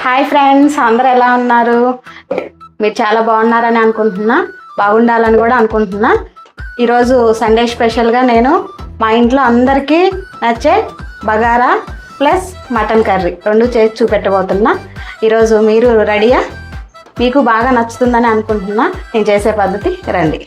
Hi friends, అందరూ ఎలా ఉన్నారు? మీరు చాలా బాగున్నారని అనుకుంటున్నా, బాగుండాలని కూడా అనుకుంటున్నా. ఈరోజు సండే స్పెషల్గా నేను మా ఇంట్లో అందరికీ నచ్చే బగారా ప్లస్ మటన్ కర్రీ రెండు చేసి చూపెట్టబోతున్నా. ఈరోజు మీరు రెడీయా? మీకు బాగా నచ్చుతుందని అనుకుంటున్నా. నేను చేసే పద్ధతి రండి.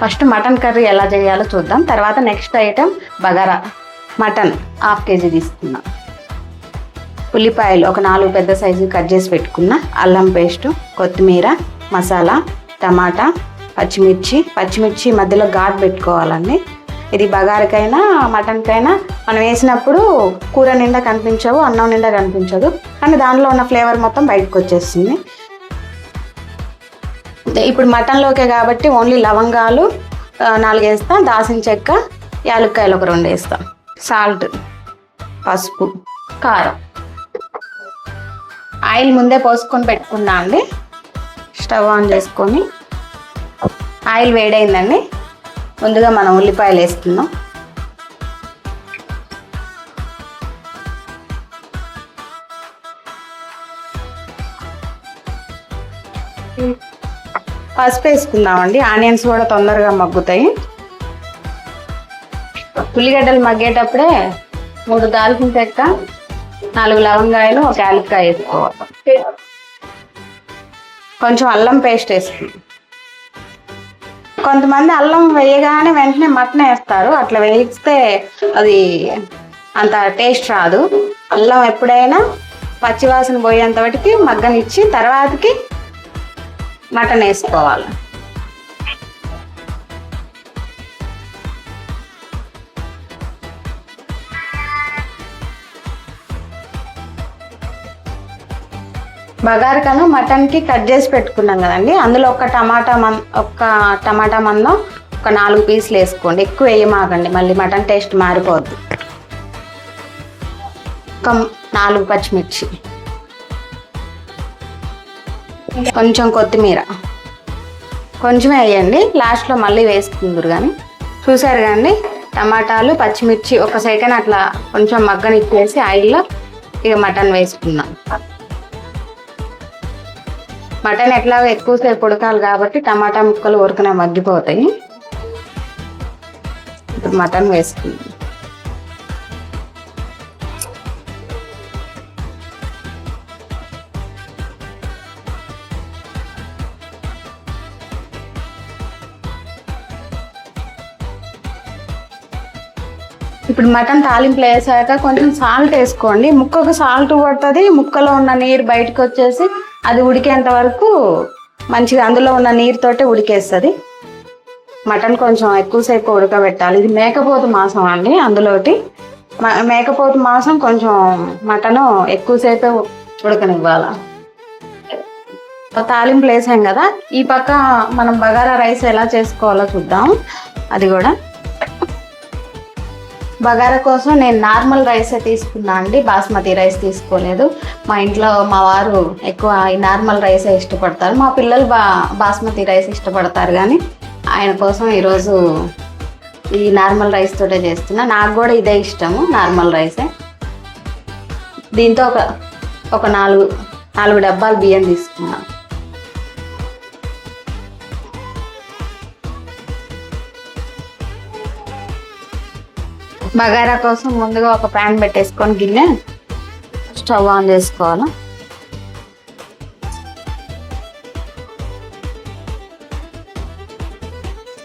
ఫస్ట్ మటన్ కర్రీ ఎలా చేయాలో చూద్దాం. తర్వాత next item bagara. Mutton 1/2 kg తీసుకున్నా. ఉల్లిపాయలు ఒక 4 పెద్ద సైజు కట్ చేసి పెట్టుకున్న. అల్లం పేస్టు, కొత్తిమీర, మసాలా, టమాటా, పచ్చిమిర్చి మధ్యలో ఘాటు పెట్టుకోవాలండి. ఇది బగారకైనా మటన్కైనా మనం వేసినప్పుడు కూర నిండా కనిపించవు, అన్నం నిండా కనిపించదు, కానీ దానిలో ఉన్న ఫ్లేవర్ మొత్తం బయటకు వచ్చేస్తుంది. ఇప్పుడు మటన్లోకే కాబట్టి ఓన్లీ లవంగాలు 4 వేస్తాం, దాల్చిన చెక్క, యాలక్కాయలు ఒక 2 వేస్తాం, సాల్ట్, పసుపు, కారం. ఆయిల్ ముందే పోసుకొని పెట్టుకున్నా అండి. స్టవ్ ఆన్ చేసుకొని ఆయిల్ వేడైందండి. ముందుగా మనం ఉల్లిపాయలు వేసుకుందాం. పసుపు వేసుకుందామండి. ఆనియన్స్ కూడా తొందరగా మగ్గుతాయి. ఉల్లిగడ్డలు మగ్గేటప్పుడే 3 దాల్చిన చెక్క, 4 లవంగాయలు, 1 యాలక్కాయ వేసుకోవాలి. కొంచెం అల్లం పేస్ట్ వేసుకుందాం. కొంతమంది అల్లం వేయగానే వెంటనే మటన్ వేస్తారు. అట్లా వేయిస్తే అది అంత టేస్ట్ రాదు. అల్లం ఎప్పుడైనా పచ్చివాసన పోయేంత వాటికి మగ్గనిచ్చి తర్వాతకి మటన్ వేసుకోవాలి. బగారకను మటన్కి కట్ చేసి పెట్టుకున్నాం కదండి. అందులో ఒక టమాటా మందం ఒక 4 పీసులు వేసుకోండి. ఎక్కువ వేయమాకండి, మళ్ళీ మటన్ టేస్ట్ మారిపోద్ది. ఒక 4 పచ్చిమిర్చి, కొంచెం కొత్తిమీర, కొంచెం వేయండి, లాస్ట్లో మళ్ళీ వేసుకుందరు. కానీ చూసారు కానీ టమాటాలు పచ్చిమిర్చి ఒక సెకండ్ అట్లా కొంచెం మగ్గనిచ్చేసి ఆయిల్లో ఇక మటన్ వేసుకున్నాం. మటన్ ఎట్లాగో ఎక్కువసేపు ఉడకాలి కాబట్టి టమాటా ముక్కలు ఊరికనే మగ్గిపోతాయి. ఇప్పుడు మటన్ వేసుకుందాం. ఇప్పుడు మటన్ తాలింపులు వేసాక కొంచెం సాల్ట్ వేసుకోండి. ముక్కకు సాల్ట్ పడుతుంది, ముక్కలో ఉన్న నీరు బయటకు వచ్చేసి అది ఉడికేంత వరకు మంచిగా అందులో ఉన్న నీరుతోటే ఉడికేస్తుంది. మటన్ కొంచెం ఎక్కువసేపు ఉడకబెట్టాలి. ఇది మేకపోతు మాంసం అండి. అందులోటి మేకపోతు మాంసం కొంచెం మటను ఎక్కువసేపే ఉడకనివ్వాలి. తాలింపులు వేసాం కదా, ఈ పక్క మనం బగారా రైస్ ఎలా చేసుకోవాలో చూద్దాం. అది కూడా బగారా కోసం నేను నార్మల్ రైసే తీసుకున్నా అండి, బాస్మతి రైస్ తీసుకోలేదు. మా ఇంట్లో మా వారు ఎక్కువ ఈ నార్మల్ రైసే ఇష్టపడతారు. మా పిల్లలు బాస్మతి రైస్ ఇష్టపడతారు, కానీ ఆయన కోసం ఈరోజు ఈ నార్మల్ రైస్ తోటే చేస్తున్నా. నాకు కూడా ఇదే ఇష్టము, నార్మల్ రైసే. దీంతో ఒక 4 డబ్బాలు బియ్యం తీసుకున్నాను. బగారా కోసం ముందుగా ఒక ప్యాన్ పెట్టేసుకొని గిన్నె స్టవ్ ఆన్ చేసుకోవాలి.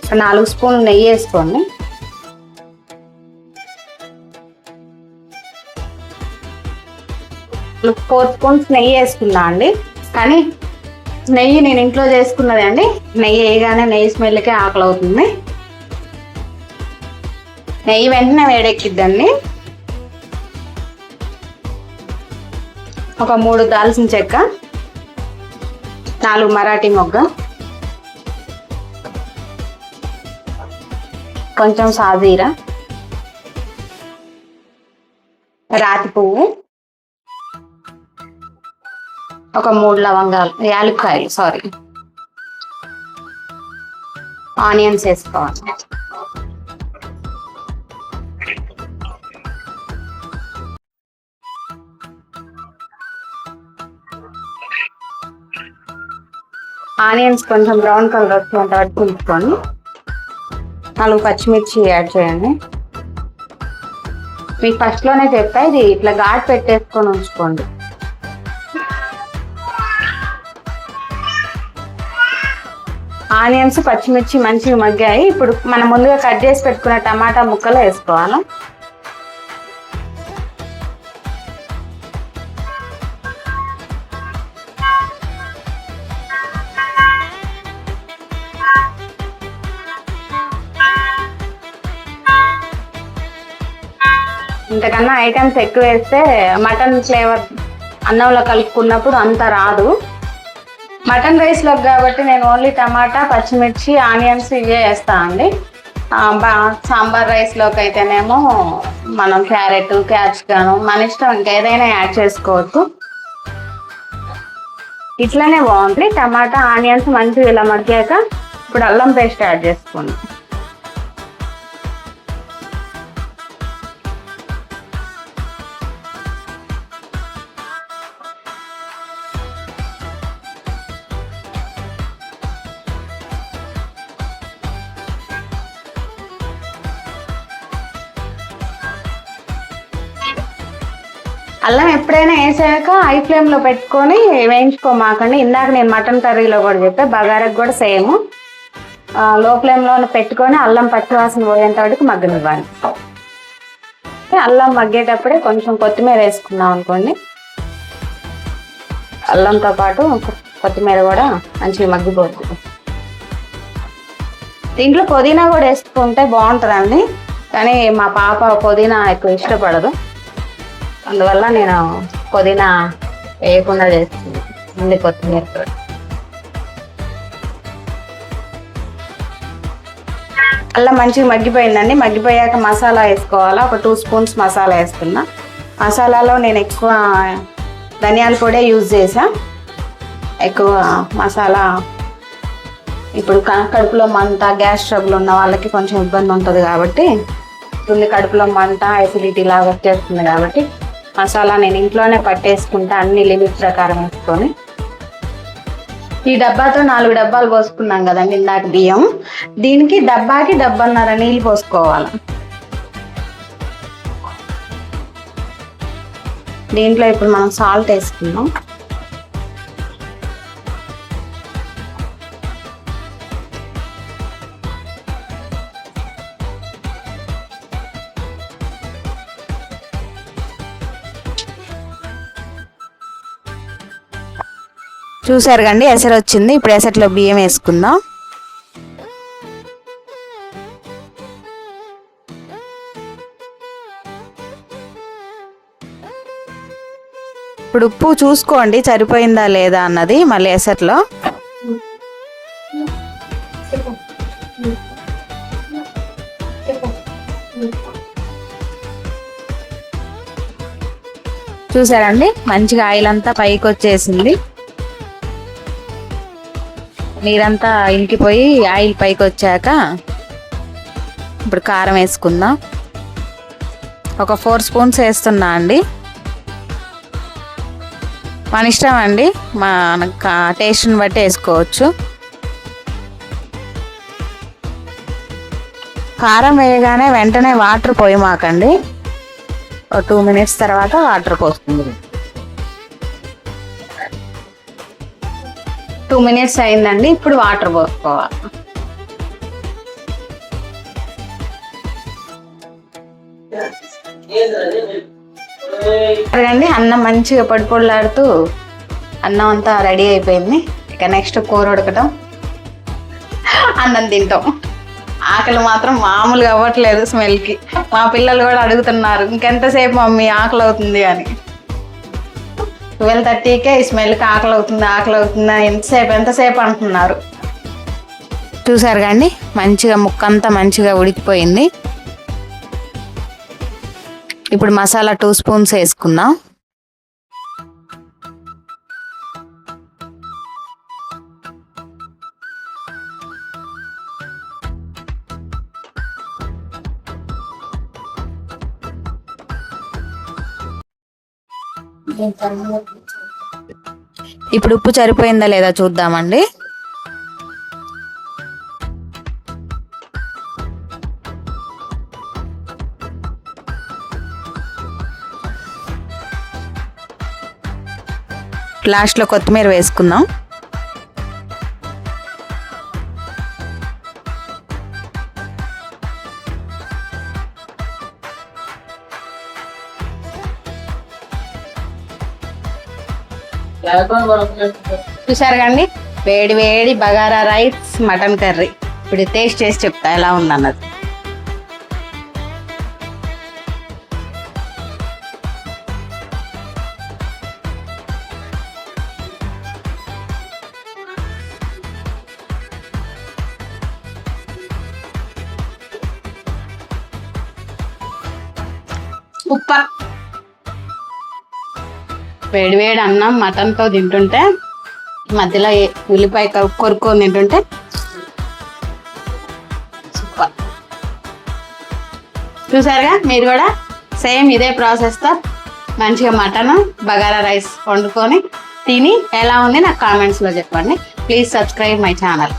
ఒక 4 స్పూన్లు నెయ్యి వేసుకోండి. ఒక 4 స్పూన్స్ నెయ్యి వేసుకున్నా అండి. కానీ నెయ్యి నేను ఇంట్లో చేసుకున్నది అండి. నెయ్యి వేయగానే నెయ్యి స్మెల్కే ఆకలి అవుతుంది. నెయ్యి వెంటనే వేడెక్కిద్దండి. ఒక 3 దాల్చిన చెక్క, 4 మరాఠీ మొగ్గ, కొంచెం సాజీరా, రాతి పువ్వు, ఒక 3 లవంగాలు, యాలక్కాయలు, ఆనియన్స్ వేసుకోవాలి. ఆనియన్స్ కొంచెం బ్రౌన్ కలర్ వచ్చేంత వరకు ఉంచుకొని 4 పచ్చిమిర్చి యాడ్ చేయండి. మీకు ఫస్ట్లోనే చెప్పా, ఇది ఇట్లా ఘాట్ పెట్టేసుకొని ఉంచుకోండి. ఆనియన్స్ పచ్చిమిర్చి మంచిగా మగ్గాయి. ఇప్పుడు మనం ముందుగా కట్ చేసి పెట్టుకున్న టమాటా ముక్కలు వేసుకోవాలి. ఇంతకన్నా ఐటమ్స్ ఎక్కువ వేస్తే మటన్ ఫ్లేవర్ అన్నంలో కలుపుకున్నప్పుడు అంత రాదు. మటన్ రైస్లోకి కాబట్టి నేను ఓన్లీ టమాటా పచ్చిమిర్చి ఆనియన్స్ ఇవే వేస్తాను అండి. సాంబార్ రైస్లోకి అయితేనేమో మనం క్యారెట్ క్యాప్సికమ్ మన ఇష్టం ఇంకేదైనా యాడ్ చేసుకోవచ్చు. ఇట్లనే బాగుంటుంది. టమాటా ఆనియన్స్ మంచిగా ఇలా మగ్గాక ఇప్పుడు అల్లం పేస్ట్ యాడ్ చేసుకోండి. అల్లం ఎప్పుడైనా వేసాక హై ఫ్లేమ్లో పెట్టుకొని వేయించుకోమాకండి. ఇందాక నేను మటన్ కర్రీలో కూడా చెప్పా, బగారకు కూడా సేమ్ లో ఫ్లేమ్లో పెట్టుకొని అల్లం పచ్చివాసన పోయేంత వరకు మగ్గనివ్వాలి. అల్లం మగ్గేటప్పుడే కొంచెం కొత్తిమీర వేసుకున్నాం అనుకోండి, అల్లంతో పాటు కొత్తిమీర కూడా మంచిగా మగ్గిపోతుంది. దీంట్లో పుదీనా కూడా వేసుకుంటే బాగుంటుందండి, కానీ మా పాప పుదీనా ఎక్కువ ఇష్టపడదు, అందువల్ల నేను పుదీనా వేయకుండా చేస్తుంది. ముందు కొత్తిమీర అలా మంచిగా మగ్గిపోయిందండి. మగ్గిపోయాక మసాలా వేసుకోవాలా. ఒక 2 స్పూన్స్ మసాలా వేస్తున్నా. మసాలాలో నేను ఎక్కువ ధనియాల పొడే యూజ్ చేసా. ఎక్కువ మసాలా ఇప్పుడు కడుపులో మంట గ్యాస్ ట్రబుల్ ఉన్న వాళ్ళకి కొంచెం ఇబ్బంది ఉంటుంది కాబట్టి, కడుపులో మంట ఎసిడిటీ లాగా వచ్చేస్తుంది కాబట్టి మసాలా నేను ఇంట్లోనే పట్టేసుకుంటా, అన్ని లిమిట్ ప్రకారం వేసుకొని. ఈ డబ్బాతో 4 డబ్బాలు పోసుకున్నాం కదండి ఇందాక బియ్యం, దీనికి డబ్బాకి డబ్బన్నర నీళ్ళు పోసుకోవాలి. దీంట్లో ఇప్పుడు మనం సాల్ట్ వేసుకుందాం. చూసారు కండి ఎసరు వచ్చింది. ఇప్పుడు ఎసట్లో బియ్యం వేసుకుందాం. ఇప్పుడు ఉప్పు చూసుకోండి సరిపోయిందా లేదా అన్నది. మళ్ళీ ఎసట్లో చూసారండి మంచిగా ఆయిల్ అంతా పైకి వచ్చేసింది. నీరంతా ఇంకిపోయి ఆయిల్ పైకి వచ్చాక ఇప్పుడు కారం వేసుకుందాం. ఒక 4 స్పూన్స్ వేస్తున్నా అండి. మన ఇష్టం అండి, మన టేస్ట్ని బట్టి వేసుకోవచ్చు. కారం వేయగానే వెంటనే వాటర్ పోయమాకండి, ఒక 2 మినిట్స్ తర్వాత వాటర్ పోస్తుంది. 2 మినిట్స్ అయిందండి. ఇప్పుడు వాటర్ పోసుకోవాలి. అడగండి అన్నం మంచిగా పొడి పొడిలాడుతూ అన్నం అంతా రెడీ అయిపోయింది. ఇక నెక్స్ట్ కూర ఉడకటం, అన్నం తింటాం. ఆకలి మాత్రం మామూలుగా అవ్వట్లేదు స్మెల్కి. మా పిల్లలు కూడా అడుగుతున్నారు ఇంకెంతసేపు మమ్మీ ఆకలి అవుతుంది అని. 12:30కే ఈ స్మెల్కి ఆకలి అవుతుందా ఎంతసేపు అంటున్నారు. చూసారు కండి మంచిగా ముక్కంతా మంచిగా ఉడికిపోయింది. ఇప్పుడు మసాలా 2 స్పూన్స్ వేసుకుందాం. ఇప్పుడు ఉప్పు సరిపోయిందా లేదా చూద్దామండి. లాస్ట్లో కొత్తిమీర వేసుకుందాం. చూసారు కండి, వేడి వేడి బగారా రైస్ మటన్ కర్రీ. ఇప్పుడు టేస్ట్ చేసి చెప్తా ఎలా ఉందన్నది. సూపర్. వేడి వేడి అన్నం మటన్తో తింటుంటే మధ్యలో ఉల్లిపాయ కొరుక్కొని తింటుంటే సూపర్. చూసారుగా, మీరు కూడా సేమ్ ఇదే ప్రాసెస్తో మంచిగా మటన్ బగారా రైస్ వండుకొని తిని ఎలా ఉంది నాకు కామెంట్స్లో చెప్పండి. Please subscribe my channel.